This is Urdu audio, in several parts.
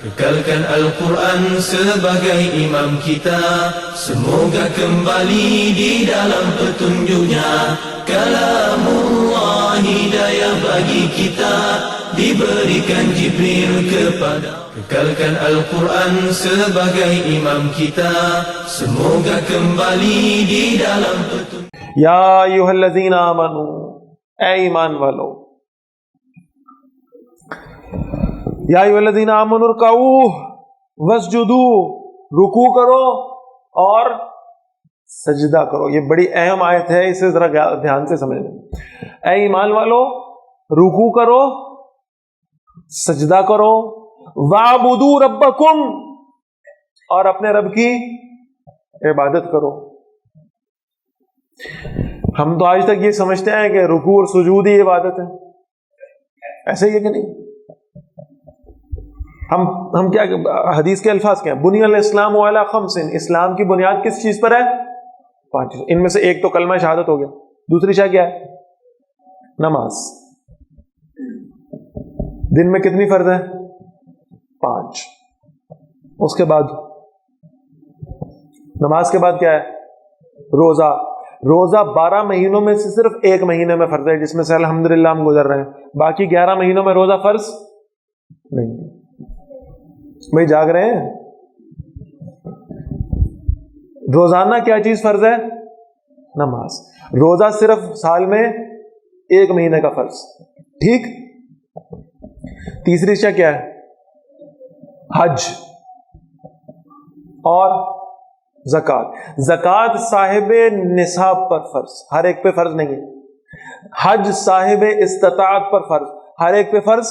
Kekalkan Al-Quran sebagai imam kita, semoga kembali di dalam petunjuknya. Kalamullah hidayah bagi kita, diberikan Jibril kepada. Kekalkan Al-Quran sebagai imam kita, semoga kembali di dalam petunjuk. یا ایھا الذین آمنوا، اے ایمان والو، یا ایھا الذین آمنوا ارکعوا واسجدوا، رکوع کرو اور سجدہ کرو۔ یہ بڑی اہم آیت ہے، اسے ذرا دھیان سے سمجھیں۔ اے ایمان والو، رکوع کرو، سجدہ کرو، وَاعْبُدُوا رَبَّكُمْ، اور اپنے رب کی عبادت کرو۔ ہم تو آج تک یہ سمجھتے ہیں کہ رکوع اور سجود ہی عبادت ہے، ایسے ہی ہے کہ نہیں؟ ہم کیا حدیث کے الفاظ کیا ہیں؟ بنی الاسلام علی خمس، اسلام کی بنیاد کس چیز پر ہے؟ 5 چیز۔ ان میں سے ایک تو کلمہ شہادت ہو گیا، دوسری شے کیا ہے؟ نماز۔ دن میں کتنی فرض ہے؟ 5۔ اس کے بعد نماز کے بعد کیا ہے؟ روزہ۔ روزہ 12 مہینوں میں سے صرف 1 مہینے میں فرض ہے، جس میں سے الحمدللہ ہم گزر رہے ہیں، باقی 11 مہینوں میں روزہ فرض نہیں۔ بھائی جاگ رہے ہیں؟ روزانہ کیا چیز فرض ہے؟ نماز۔ روزہ صرف سال میں 1 مہینے کا فرض، ٹھیک؟ تیسری شے کیا ہے؟ حج اور زکوٰۃ۔ زکوٰۃ صاحب نصاب پر فرض، ہر ایک پہ فرض نہیں ہے۔ حج صاحب استطاعت پر فرض، ہر ایک پہ فرض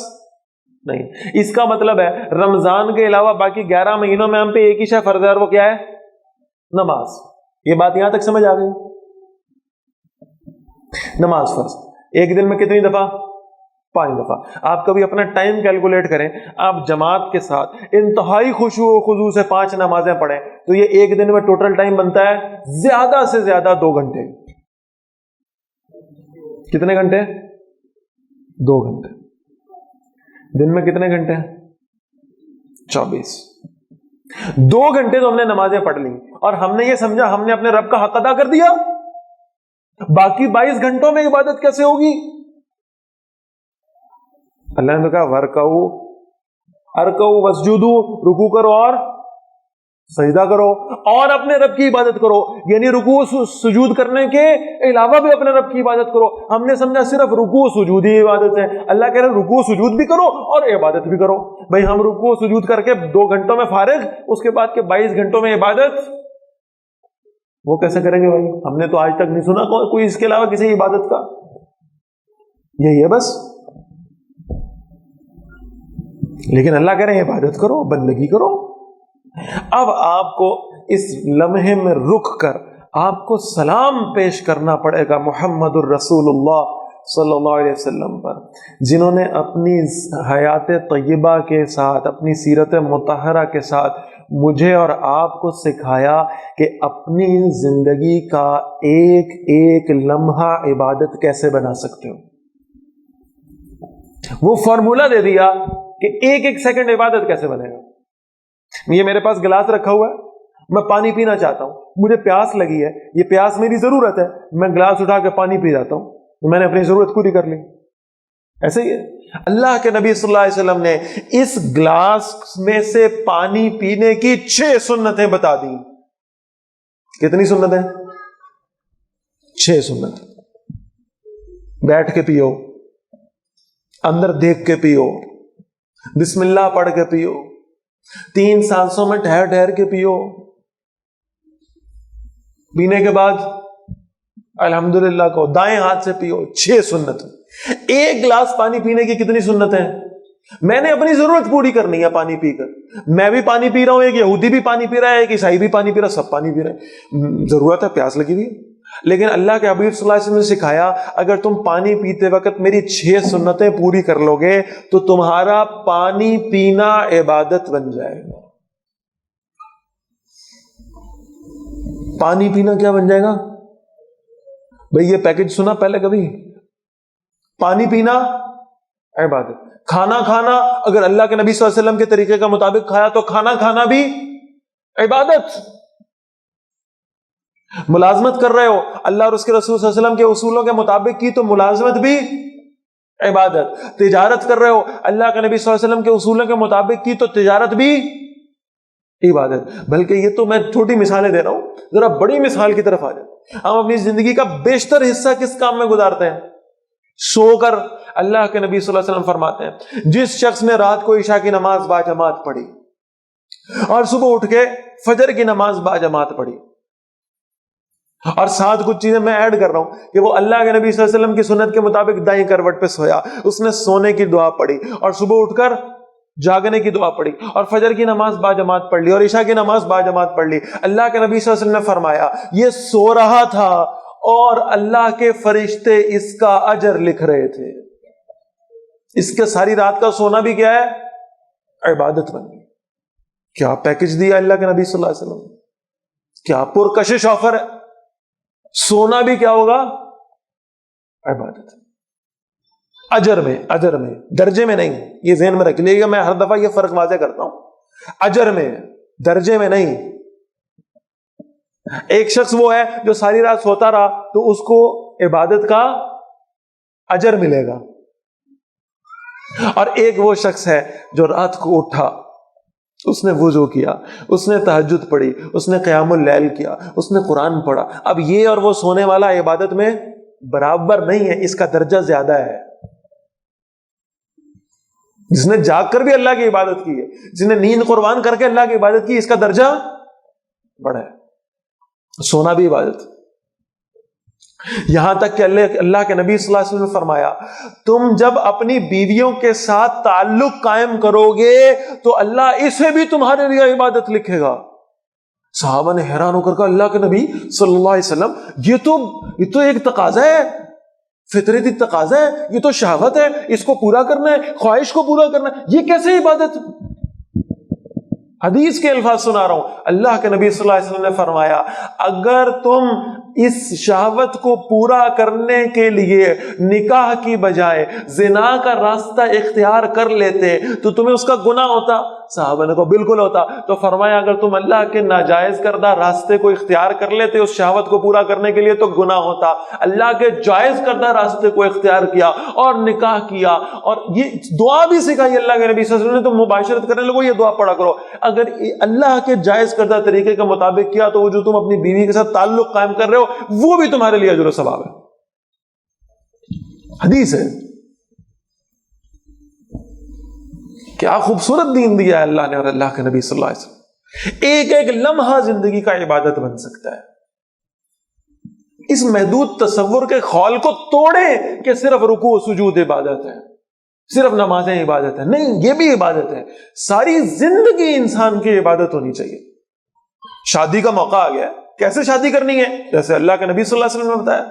نہیں۔ اس کا مطلب ہے رمضان کے علاوہ باقی 11 مہینوں میں ہم پہ ایک ہی شے فرض ہے، اور وہ کیا ہے؟ نماز۔ یہ بات یہاں تک سمجھ آ گئی؟ نماز فرض۔ ایک دن میں کتنی دفعہ؟ 5 دفعہ۔ آپ کبھی اپنا ٹائم کیلکولیٹ کریں، آپ جماعت کے ساتھ انتہائی خشوع و خضوع سے 5 نمازیں پڑھیں تو یہ ایک دن میں ٹوٹل ٹائم بنتا ہے زیادہ سے زیادہ 2 گھنٹے۔ کتنے گھنٹے؟ 2 گھنٹے۔ دن میں کتنے گھنٹے ہیں؟ 24۔ 2 گھنٹے تو ہم نے نمازیں پڑھ لی اور ہم نے یہ سمجھا ہم نے اپنے رب کا حق ادا کر دیا، باقی 22 گھنٹوں میں عبادت کیسے ہوگی؟ اللہ نے کہا وَارْكَعُوا، ارکعوا واسجدوا، رکوع کرو اور سجدہ کرو اور اپنے رب کی عبادت کرو، یعنی رکوع سجود کرنے کے علاوہ بھی اپنے رب کی عبادت کرو۔ ہم نے سمجھا صرف رکوع سجود ہی عبادت ہے، اللہ کہہ رہے رکوع سجود بھی کرو اور عبادت بھی کرو۔ بھائی ہم رکوع سجود کر کے 2 گھنٹوں میں فارغ، اس کے بعد کے 22 گھنٹوں میں عبادت وہ کیسے کریں گے؟ بھائی ہم نے تو آج تک نہیں سنا کوئی اس کے علاوہ کسی عبادت کا۔ یہی ہے بس۔ لیکن اللہ کہہ رہے ہیں عبادت کرو، بندگی کرو۔ اب آپ کو اس لمحے میں رک کر آپ کو سلام پیش کرنا پڑے گا محمد الرسول اللہ صلی اللہ علیہ وسلم پر، جنہوں نے اپنی حیات طیبہ کے ساتھ، اپنی سیرت مطہرہ کے ساتھ مجھے اور آپ کو سکھایا کہ اپنی زندگی کا ایک ایک لمحہ عبادت کیسے بنا سکتے ہو۔ وہ فارمولہ دے دیا کہ ایک ایک سیکنڈ عبادت کیسے بنے گا۔ یہ میرے پاس گلاس رکھا ہوا ہے، میں پانی پینا چاہتا ہوں، مجھے پیاس لگی ہے، یہ پیاس میری ضرورت ہے، میں گلاس اٹھا کے پانی پی جاتا ہوں، میں نے اپنی ضرورت پوری کر لی۔ ایسے ہی ہے، اللہ کے نبی صلی اللہ علیہ وسلم نے اس گلاس میں سے پانی پینے کی 6 سنتیں بتا دی۔ کتنی سنتیں؟ 6 سنت۔ بیٹھ کے پیو، اندر دیکھ کے پیو، بسم اللہ پڑھ کے پیو، 3 سانسوں میں ٹھہر ٹھہر کے پیو، پینے کے بعد الحمدللہ کو دائیں ہاتھ سے پیو۔ 6 سنت۔ ایک گلاس پانی پینے کی کتنی سنتیں ہیں؟ میں نے اپنی ضرورت پوری کرنی ہے پانی پی کر، میں بھی پانی پی رہا ہوں، ایک یہودی بھی پانی پی رہا ہے، ایک عیسائی بھی پانی پی رہا ہے، سب پانی پی رہے ہیں، ضرورت ہے، پیاس لگی ہوئی ہے۔ لیکن اللہ کے حبیب صلی اللہ علیہ وسلم نے سکھایا اگر تم پانی پیتے وقت میری 6 سنتیں پوری کر لو گے تو تمہارا پانی پینا عبادت بن جائے گا۔ پانی پینا کیا بن جائے گا؟ بھئی یہ پیکج سنا پہلے کبھی؟ پانی پینا عبادت۔ کھانا کھانا اگر اللہ کے نبی صلی اللہ علیہ وسلم کے طریقے کا مطابق کھایا تو کھانا کھانا بھی عبادت. ملازمت کر رہے ہو اللہ اور اس کے رسول صلی اللہ علیہ وسلم کے اصولوں کے مطابق کی تو ملازمت بھی عبادت. تجارت کر رہے ہو اللہ کے نبی صلی اللہ علیہ وسلم کے اصولوں کے مطابق کی تو تجارت بھی عبادت. بلکہ یہ تو میں چھوٹی مثالیں دے رہا ہوں, ذرا بڑی مثال کی طرف آ جائیں. ہم اپنی زندگی کا بیشتر حصہ کس کام میں گزارتے ہیں؟ سو کر. اللہ کے نبی صلی اللہ علیہ وسلم فرماتے ہیں جس شخص نے رات کو عشاء کی نماز باجماعت پڑھی اور صبح اٹھ کے فجر کی نماز باجماعت پڑھی, اور ساتھ کچھ چیزیں میں ایڈ کر رہا ہوں کہ وہ اللہ کے نبی صلی اللہ علیہ وسلم کی سنت کے مطابق دائیں کروٹ پہ سویا, اس نے سونے کی دعا پڑھی اور صبح اٹھ کر جاگنے کی دعا پڑھی اور فجر کی نماز باجماعت پڑھ لی اور عشاء کی نماز باجماعت پڑھ لی. اللہ کے نبی صلی اللہ علیہ وسلم نے فرمایا یہ سو رہا تھا اور اللہ کے فرشتے اس کا اجر لکھ رہے تھے. اس کے ساری رات کا سونا بھی کیا ہے؟ عبادت بن گئی. کیا پیکج دیا اللہ کے نبی صلی اللہ علیہ وسلم, کیا پرکشش آفر ہے. سونا بھی کیا ہوگا؟ عبادت. اجر میں درجے میں نہیں, یہ ذہن میں رکھ لیجیے گا, میں ہر دفعہ یہ فرق واضح کرتا ہوں. اجر میں, درجے میں نہیں. ایک شخص وہ ہے جو ساری رات سوتا رہا تو اس کو عبادت کا اجر ملے گا, اور ایک وہ شخص ہے جو رات کو اٹھا, اس نے وضو کیا, اس نے تہجد پڑھی, اس نے قیام اللیل کیا, اس نے قرآن پڑھا. اب یہ اور وہ سونے والا عبادت میں برابر نہیں ہے, اس کا درجہ زیادہ ہے. جس نے جاگ کر بھی اللہ کی عبادت کی ہے, جس نے نیند قربان کر کے اللہ کی عبادت کی, اس کا درجہ بڑا ہے. سونا بھی عبادت. یہاں تک کہ اللہ کے نبی صلی اللہ علیہ وسلم نے فرمایا تم جب اپنی بیویوں کے ساتھ تعلق قائم کرو گے تو اللہ اسے بھی تمہارے لیے عبادت لکھے گا. صحابہ نے حیران ہو کر کہا اللہ کے نبی صلی اللہ علیہ وسلم یہ تو ایک تقاضا ہے, فطرتی تقاضا ہے, یہ تو شہوت ہے, اس کو پورا کرنا ہے, خواہش کو پورا کرنا ہے, یہ کیسے عبادت؟ حدیث کے الفاظ سنا رہا ہوں. اللہ کے نبی صلی اللہ علیہ وسلم نے فرمایا اگر تم اس شہوت کو پورا کرنے کے لیے نکاح کی بجائے زنا کا راستہ اختیار کر لیتے تو تمہیں اس کا گناہ ہوتا؟ صحابہ نے کہا بالکل ہوتا. تو فرمایا اگر تم اللہ کے ناجائز کردہ راستے کو اختیار کر لیتے اس شہوت کو پورا کرنے کے لیے تو گناہ ہوتا. اللہ کے جائز کردہ راستے کو اختیار کیا اور نکاح کیا, اور یہ دعا بھی سکھائی اللہ کے نبی صلی اللہ علیہ وسلم نے, تم مباشرت کرنے لگو یہ دعا پڑھا کرو. اگر اللہ کے جائز کردہ طریقے کے مطابق کیا تو وہ جو تم اپنی بیوی کے ساتھ تعلق قائم کر رہے ہو وہ بھی تمہارے لیے اجر و ثواب ہے. حدیث ہے. کیا خوبصورت دین دیا ہے اللہ نے اور اللہ کے نبی صلی اللہ علیہ وسلم. ایک ایک لمحہ زندگی کا عبادت بن سکتا ہے. اس محدود تصور کے خول کو توڑیں کہ صرف رکوع و سجود عبادت ہے, صرف نمازیں عبادت ہے. نہیں, یہ بھی عبادت ہے. ساری زندگی انسان کی عبادت ہونی چاہیے. شادی کا موقع آ گیا, کیسے شادی کرنی ہے؟ جیسے اللہ کے نبی صلی اللہ علیہ وسلم نے بتایا.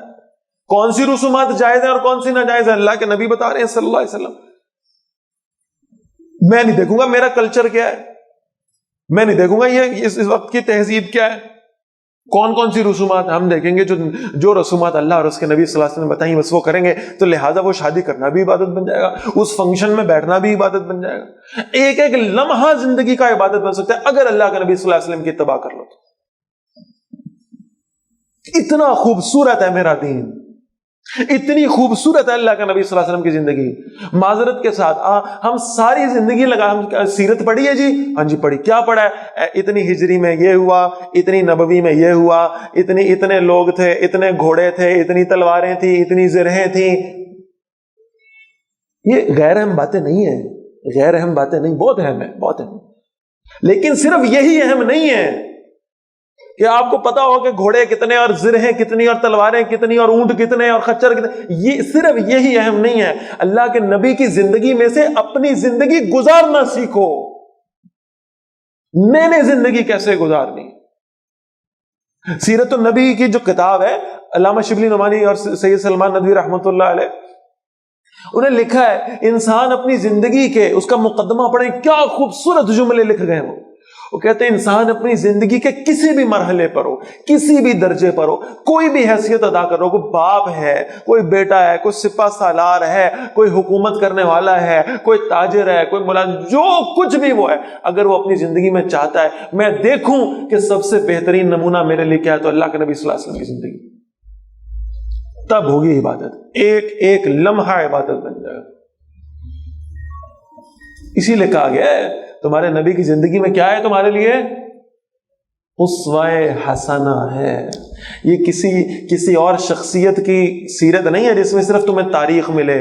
کون سی رسومات جائز ہیں اور کون سی ناجائز ہیں اللہ کے نبی بتا رہے ہیں صلی اللہ علیہ وسلم. میں نہیں دیکھوں گا میرا کلچر کیا ہے, میں نہیں دیکھوں گا یہ اس وقت کی تہذیب کیا ہے, کون کون سی رسومات. ہم دیکھیں گے جو رسومات اللہ اور اس کے نبی صلی اللہ علیہ وسلم نے بتائیں بس وہ کریں گے, تو لہٰذا وہ شادی کرنا بھی عبادت بن جائے گا, اس فنکشن میں بیٹھنا بھی عبادت بن جائے گا. ایک ایک لمحہ زندگی کا عبادت بن سکتا ہے اگر اللہ کے نبی صلی اللہ علیہ وسلم کی اتباع کر لو تو. اتنا خوبصورت ہے میرا دین, اتنی خوبصورت ہے اللہ کے نبی صلی اللہ علیہ وسلم کی زندگی. معذرت کے ساتھ ہم ساری زندگی لگا, ہم سیرت پڑھی ہے جی, ہاں جی پڑھی. کیا پڑھا ہے؟ اتنی ہجری میں یہ ہوا, اتنی نبوی میں یہ ہوا, اتنے لوگ تھے, اتنے گھوڑے تھے, اتنی تلواریں تھیں, اتنی زرہیں تھیں. یہ غیر اہم باتیں نہیں ہیں, غیر اہم باتیں نہیں, بہت اہم ہے, بہت اہم. لیکن صرف یہی اہم نہیں ہے کہ آپ کو پتا ہو کہ گھوڑے کتنے اور زرہیں کتنی اور تلواریں کتنی اور اونٹ کتنے اور خچر کتنے. یہ صرف یہی اہم نہیں ہے. اللہ کے نبی کی زندگی میں سے اپنی زندگی گزارنا سیکھو. میں نے زندگی کیسے گزارنی. سیرت النبی کی جو کتاب ہے علامہ شبلی نعمانی اور سید سلمان ندوی رحمۃ اللہ علیہ, انہیں لکھا ہے انسان اپنی زندگی کے اس کا مقدمہ پڑھیں, کیا خوبصورت جملے لکھ گئے وہ. وہ کہتے ہیں انسان اپنی زندگی کے کسی بھی مرحلے پر ہو, کسی بھی درجے پر ہو, کوئی بھی حیثیت ادا کر رہا ہو, کوئی باپ ہے, کوئی بیٹا ہے, کوئی سپہ سالار ہے, کوئی حکومت کرنے والا ہے, کوئی تاجر ہے, کوئی ملازم, جو کچھ بھی وہ ہے, اگر وہ اپنی زندگی میں چاہتا ہے میں دیکھوں کہ سب سے بہترین نمونہ میرے لیے کیا ہے, تو اللہ کے نبی صلی اللہ علیہ وسلم کی زندگی, تب ہوگی عبادت, ایک ایک لمحہ عبادت بن جائے گا. اسی لیے کہا گیا ہے تمہارے نبی کی زندگی میں کیا ہے تمہارے لیے, اسوہ حسنہ ہے. یہ کسی اور شخصیت کی سیرت نہیں ہے جس میں صرف تمہیں تاریخ ملے,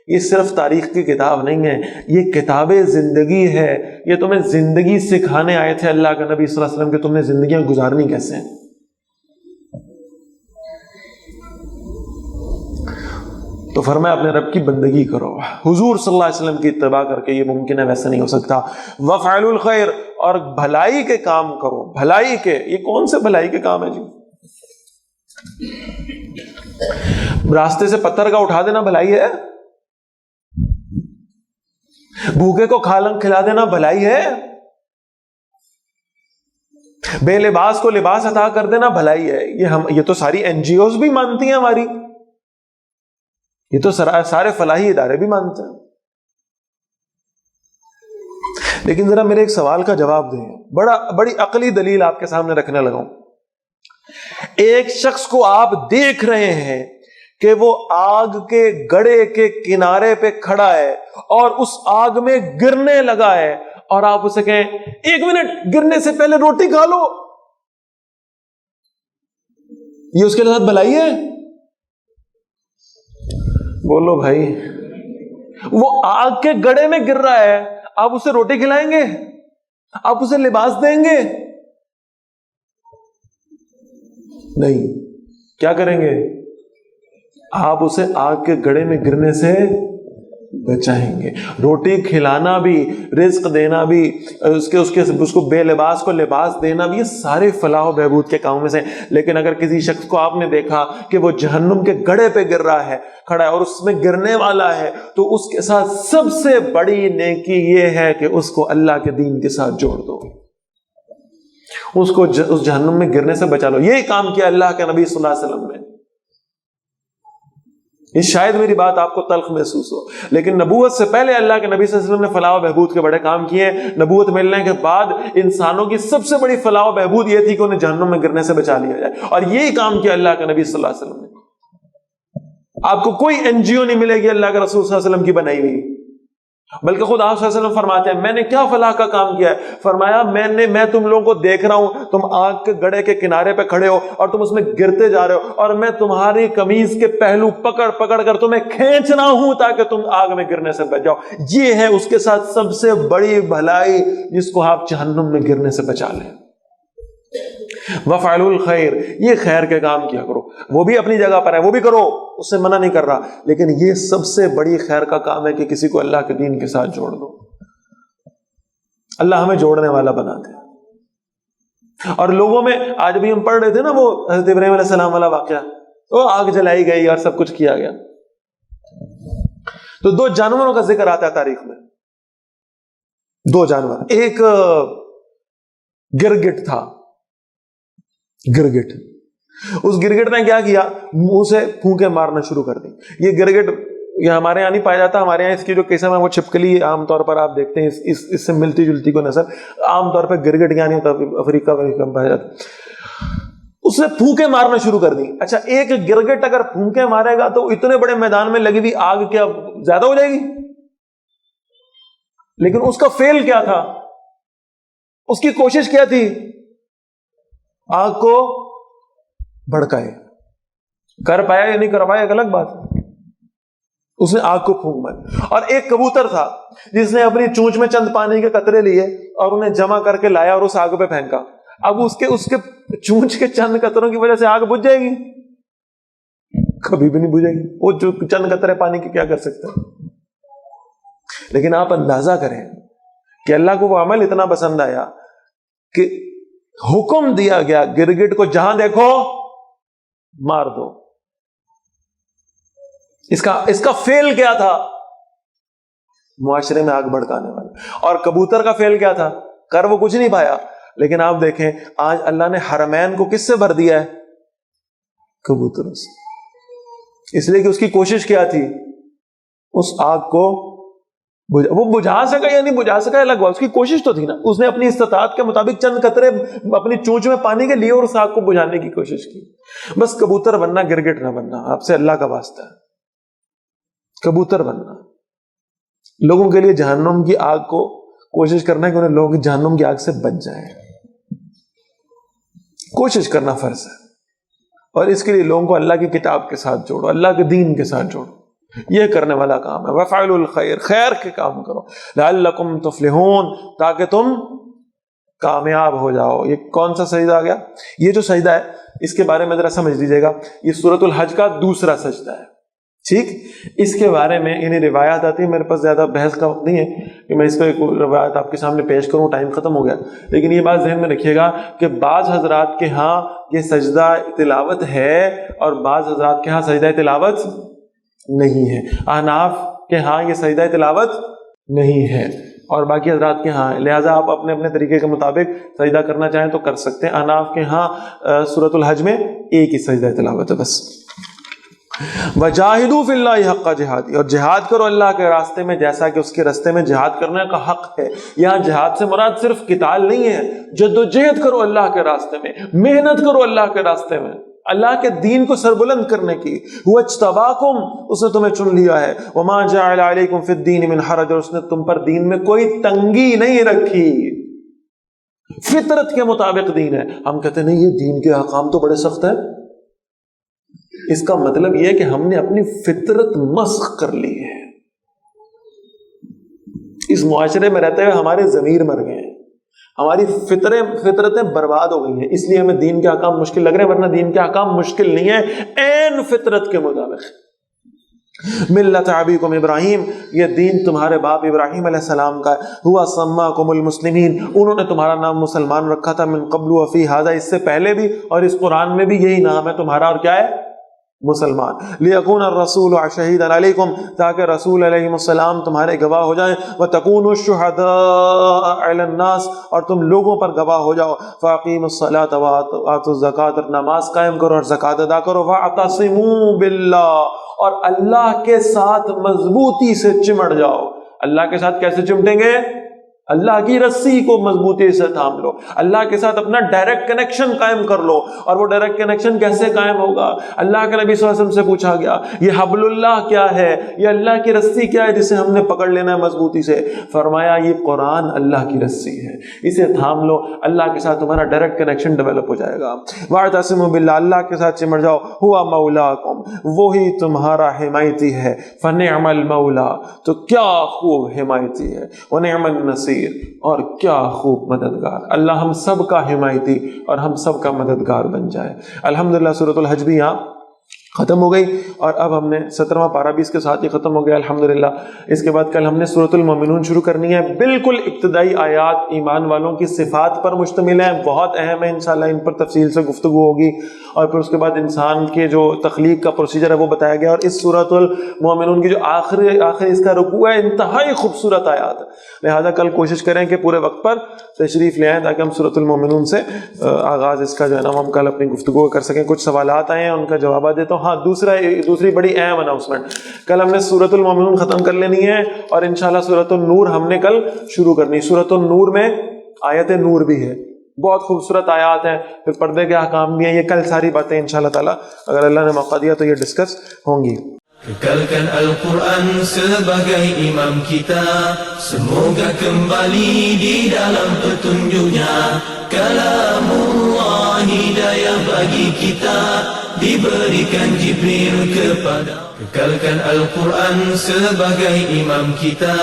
یہ صرف تاریخ کی کتاب نہیں ہے, یہ کتاب زندگی ہے. یہ تمہیں زندگی سکھانے آئے تھے اللہ کے نبی صلی اللہ علیہ وسلم کہ تم نے زندگیاں گزارنی کیسے ہیں. تو فرمایا اپنے رب کی بندگی کرو, حضور صلی اللہ علیہ وسلم کی اتباع کر کے. یہ ممکن ہے, ویسے نہیں ہو سکتا. وفعلوا الخیر, اور بھلائی کے کام کرو. بھلائی کے, یہ کون سے بھلائی کے کام ہے جی؟ راستے سے پتھر کا اٹھا دینا بھلائی ہے؟ بھوکے کو کھلا دینا بھلائی ہے؟ بے لباس کو لباس عطا کر دینا بھلائی ہے؟ یہ تو ساری این جی اوز بھی مانتی ہیں ہماری, یہ تو سارے فلاحی ادارے بھی مانتے ہیں. لیکن ذرا میرے ایک سوال کا جواب دیں, بڑی عقلی دلیل آپ کے سامنے رکھنے لگا ہوں. ایک شخص کو آپ دیکھ رہے ہیں کہ وہ آگ کے گڑھے کے کنارے پہ کھڑا ہے اور اس آگ میں گرنے لگا ہے, اور آپ اسے کہیں ایک منٹ گرنے سے پہلے روٹی کھا لو, یہ اس کے ساتھ بھلائی ہے؟ بولو بھائی, وہ آگ کے گڑھے میں گر رہا ہے, آپ اسے روٹی کھلائیں گے؟ آپ اسے لباس دیں گے؟ نہیں. کیا کریں گے؟ آپ اسے آگ کے گڑھے میں گرنے سے بچائیں گے. روٹی کھلانا بھی, رزق دینا بھی, اس کو بے لباس کو لباس دینا بھی, یہ سارے فلاح و بہبود کے کاموں میں سے. لیکن اگر کسی شخص کو آپ نے دیکھا کہ وہ جہنم کے گڑھے پہ گر رہا ہے, کھڑا ہے اور اس میں گرنے والا ہے, تو اس کے ساتھ سب سے بڑی نیکی یہ ہے کہ اس کو اللہ کے دین کے ساتھ جوڑ دو, اس کو اس جہنم میں گرنے سے بچا لو. یہی کام کیا اللہ کے نبی صلی اللہ علیہ وسلم نے. یہ شاید میری بات آپ کو تلخ محسوس ہو, لیکن نبوت سے پہلے اللہ کے نبی صلی اللہ علیہ وسلم نے فلاح و بہبود کے بڑے کام کیے. نبوت ملنے کے بعد انسانوں کی سب سے بڑی فلاح و بہبود یہ تھی کہ انہیں جہنم میں گرنے سے بچا لیا جائے, اور یہی کام کیا اللہ کے نبی صلی اللہ علیہ وسلم نے. آپ کو کوئی این جی او نہیں ملے گی اللہ کے رسول صلی اللہ علیہ وسلم کی بنائی ہوئی, بلکہ خود آپ صلی اللہ علیہ وسلم فرماتے ہیں میں نے کیا فلاح کا کام کیا ہے؟ فرمایا میں تم لوگوں کو دیکھ رہا ہوں, تم آگ کے گڑھے کے کنارے پہ کھڑے ہو اور تم اس میں گرتے جا رہے ہو, اور میں تمہاری قمیض کے پہلو پکڑ کر تمہیں کھینچ رہا ہوں تاکہ تم آگ میں گرنے سے بچ جاؤ. یہ ہے اس کے ساتھ سب سے بڑی بھلائی جس کو آپ جہنم میں گرنے سے بچا لیں. وفعلوا الخیر, یہ خیر کے کام کیا کرو. وہ بھی اپنی جگہ پر ہے, وہ بھی کرو, اس سے منع نہیں کر رہا, لیکن یہ سب سے بڑی خیر کا کام ہے کہ کسی کو اللہ کے دین کے ساتھ جوڑ دو. اللہ ہمیں جوڑنے والا بنا دے. اور لوگوں میں آج بھی ہم پڑھ رہے تھے نا وہ حضرت ابراہیم علیہ السلام والا واقعہ, وہ آگ جلائی گئی اور سب کچھ کیا گیا. تو 2 جانوروں کا ذکر آتا ہے تاریخ میں, 2 جانور. ایک گرگٹ تھا, گرگٹ. اس گرگٹ نے کیا کیا, منہ سے پھونکے مارنا شروع کر دی. یہ گرگٹ یہ ہمارے یہاں نہیں پایا جاتا, ہمارے یہاں اس کی جو قسم ہے وہ چھپکلی, عام طور پر آپ دیکھتے ہیں اس سے ملتی جلتی کو نسل. عام طور پہ گرگٹ کیا نہیں ہوتا, افریقہ میں پایا جاتا. اس نے پھونکے مارنا شروع کر دی. اچھا, ایک گرگٹ اگر پھونکے مارے گا تو اتنے بڑے میدان میں لگی ہوئی آگ کیا زیادہ ہو جائے گی؟ لیکن اس کا فیل کیا تھا, اس کی کوشش کیا تھی, آگ کو بھڑکائے. کر پایا یا نہیں کر پایا ایک الگ بات, اس نے آگ کو پھونک ماری. اور ایک کبوتر تھا جس نے اپنی چونچ میں چند پانی کے قطرے لیے اور انہیں جمع کر کے لایا اور اس آگ پہ پھینکا. اب اس کے چونچ کے چند قطروں کی وجہ سے آگ بجھ جائے گی؟ کبھی بھی نہیں بجھے گی. وہ جو چند قطرے پانی کے کیا کر سکتے ہیں؟ لیکن آپ اندازہ کریں کہ اللہ کو وہ عمل اتنا پسند آیا کہ حکم دیا گیا گرگٹ کو جہاں دیکھو مار دو. اس کا فیل کیا تھا؟ معاشرے میں آگ بھڑکانے والا. اور کبوتر کا فیل کیا تھا؟ کر وہ کچھ نہیں پایا. لیکن آپ دیکھیں آج اللہ نے حرمین کو کس سے بھر دیا ہے؟ کبوتروں سے. اس لیے کہ اس کی کوشش کیا تھی؟ اس آگ کو وہ بجھا سکا یا نہیں بجھا سکا الگ بات، اس کی کوشش تو تھی نا. اس نے اپنی استطاعت کے مطابق چند قطرے اپنی چونچ میں پانی کے لیے اور اس آگ کو بجھانے کی کوشش کی. بس کبوتر بننا، گرگٹ نہ بننا. آپ سے اللہ کا واسطہ ہے، کبوتر بننا. لوگوں کے لیے جہنم کی آگ کو کوشش کرنا ہے کہ انہیں لوگ جہنم کی آگ سے بچ جائیں. کوشش کرنا فرض ہے، اور اس کے لیے لوگوں کو اللہ کی کتاب کے ساتھ جوڑو، اللہ کے دین کے ساتھ جوڑو. یہ کرنے والا کام ہے. وَفَعْلُ الْخَيْرِ، خیر کے کام کرو. لَعَلَّكُمْ تُفْلِحُونَ، تاکہ تم کامیاب ہو جاؤ. یہ کون سا سجدہ آ گیا؟ یہ جو سجدہ ہے اس کے بارے میں ذرا سمجھ لیجیے گا. یہ سورۃ الحج کا دوسرا سجدہ ہے. ٹھیک، اس کے بارے میں یعنی روایات آتی ہے. میرے پاس زیادہ بحث کا وقت نہیں ہے کہ میں اس پہ روایت آپ کے سامنے پیش کروں، ٹائم ختم ہو گیا. لیکن یہ بات ذہن میں رکھیے گا کہ بعض حضرات کے ہاں یہ سجدہ تلاوت ہے اور بعض حضرات کے ہاں سجدہ تلاوت نہیں ہے. احناف کے ہاں یہ سجدہ تلاوت نہیں ہے اور باقی حضرات کے ہاں. لہٰذا آپ اپنے اپنے طریقے کے مطابق سجدہ کرنا چاہیں تو کر سکتے ہیں. احناف کے ہاں سورۃ الحج میں ایک ہی سجدہ تلاوت ہے بس. وَجَاهِدُوا فِي اللَّهِ حَقَّ جِهَادِهِ، اور جہاد کرو اللہ کے راستے میں جیسا کہ اس کے راستے میں جہاد کرنے کا حق ہے. یہاں جہاد سے مراد صرف قتال نہیں ہے، جد و جہد کرو اللہ کے راستے میں، محنت کرو اللہ کے راستے میں، اللہ کے دین کو سربلند کرنے کی. هُوَ اجْتَبَاكُمْ، اس نے تمہیں چن لیا ہے. وَمَا جَعَلَ عَلَيْكُمْ فِي الدِّينِ مِنْ حَرَجٍ، اور اس نے تم پر دین میں کوئی تنگی نہیں رکھی. فطرت کے مطابق دین ہے. ہم کہتے ہیں نہیں یہ دین کے احکام تو بڑے سخت ہیں. اس کا مطلب یہ ہے کہ ہم نے اپنی فطرت مسخ کر لی ہے. اس معاشرے میں رہتے ہوئے ہمارے ضمیر مر گئے ہیں، ہماری فطرتیں برباد ہو گئی ہیں. اس لیے ہمیں دین کے احکام مشکل لگ رہے ہیں، ورنہ دین کے احکام مشکل نہیں ہے، عین فطرت کے مطابق. ملت ابیکم ابراہیم، یہ دین تمہارے باپ ابراہیم علیہ السلام کا ہے. ہوا سماکم المسلمین، انہوں نے تمہارا نام مسلمان رکھا تھا. من قبل وفی ھذا، اس سے پہلے بھی اور اس قرآن میں بھی یہی نام ہے تمہارا. اور کیا ہے؟ مسلمان. لیکون الرسول شہیدا علیکم، تاکہ رسول علیہ السلام تمہارے گواہ ہو جائیں. وتکونوا الشہداء علی الناس، اور تم لوگوں پر گواہ ہو جاؤ. فاقیموا الصلاۃ وآتوا الزکاۃ، نماز قائم کرو اور زکات ادا کرو. واعتصموا باللہ، اور اللہ کے ساتھ مضبوطی سے چمٹ جاؤ. اللہ کے ساتھ کیسے چمٹیں گے؟ اللہ کی رسی کو مضبوطی سے تھام لو، اللہ کے ساتھ اپنا ڈائریکٹ کنیکشن قائم کر لو. اور وہ ڈائریکٹ کنیکشن کیسے قائم ہوگا؟ اللہ کے نبی صلی اللہ علیہ وسلم سے پوچھا گیا یہ حبل اللہ کیا ہے، یہ اللہ کی رسی کیا ہے جسے ہم نے پکڑ لینا ہے مضبوطی سے؟ فرمایا یہ قرآن اللہ کی رسی ہے، اسے تھام لو. اللہ کے ساتھ تمہارا ڈائریکٹ کنیکشن ڈیولپ ہو جائے گا. واعتصموا باللہ، اللہ کے ساتھ چمٹ جاؤ. ہوا مولاکم، وہی تمہارا حمایتی ہے. فنعم المولا، تو کیا خوب حمایتی ہے. ونعم النصیر، اور کیا خوب مددگار. اللہ ہم سب کا حمایتی اور ہم سب کا مددگار بن جائے. الحمدللہ سورۃ الحج بھی یہاں ختم ہو گئی اور اب ہم نے 17واں پارہ بھی اس کے ساتھ ہی ختم ہو گیا الحمدللہ. اس کے بعد کل ہم نے سورۃ المومنون شروع کرنی ہے. بالکل ابتدائی آیات ایمان والوں کی صفات پر مشتمل ہیں، بہت اہم ہے. انشاءاللہ ان پر تفصیل سے گفتگو ہوگی. اور پھر اس کے بعد انسان کے جو تخلیق کا پروسیجر ہے وہ بتایا گیا. اور اس سورۃ المومنون کی جو آخری اس کا رکوع ہے انتہائی خوبصورت آیات ہے. لہٰذا کل کوشش کریں کہ پورے وقت پر تشریف لے آئیں تاکہ ہم سورۃ المومنون سے آغاز اس کا جو ہے نا ہم کل اپنی گفتگو کر سکیں. کچھ سوالات آئے ہیں ان کا جوابات دیتا ہوں. ہاں دوسری بڑی اہم اناؤنسمنٹ، کل ہم نے سورۃ المومنون ختم کر لینی ہے اور انشاءاللہ سورۃ النور ہم نے کل شروع کرنی. سورۃ النور میں آیت نور بھی ہے، بہت خوبصورت آیات ہیں. پھر پردے کے احکام بھی ہیں. یہ کل ساری باتیں انشاءاللہ تعالی اگر اللہ نے موقع دیا تو یہ ڈسکس ہوں گی. Kekalkan Al-Quran sebagai imam kita, semoga kembali di dalam petunjuknya. Kalamullah hidayah bagi kita, diberikan Jibril kepada. Kekalkan Al-Quran sebagai imam kita,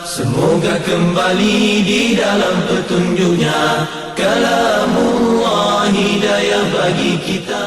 semoga kembali di dalam petunjuknya. Kalamullah hidayah bagi kita.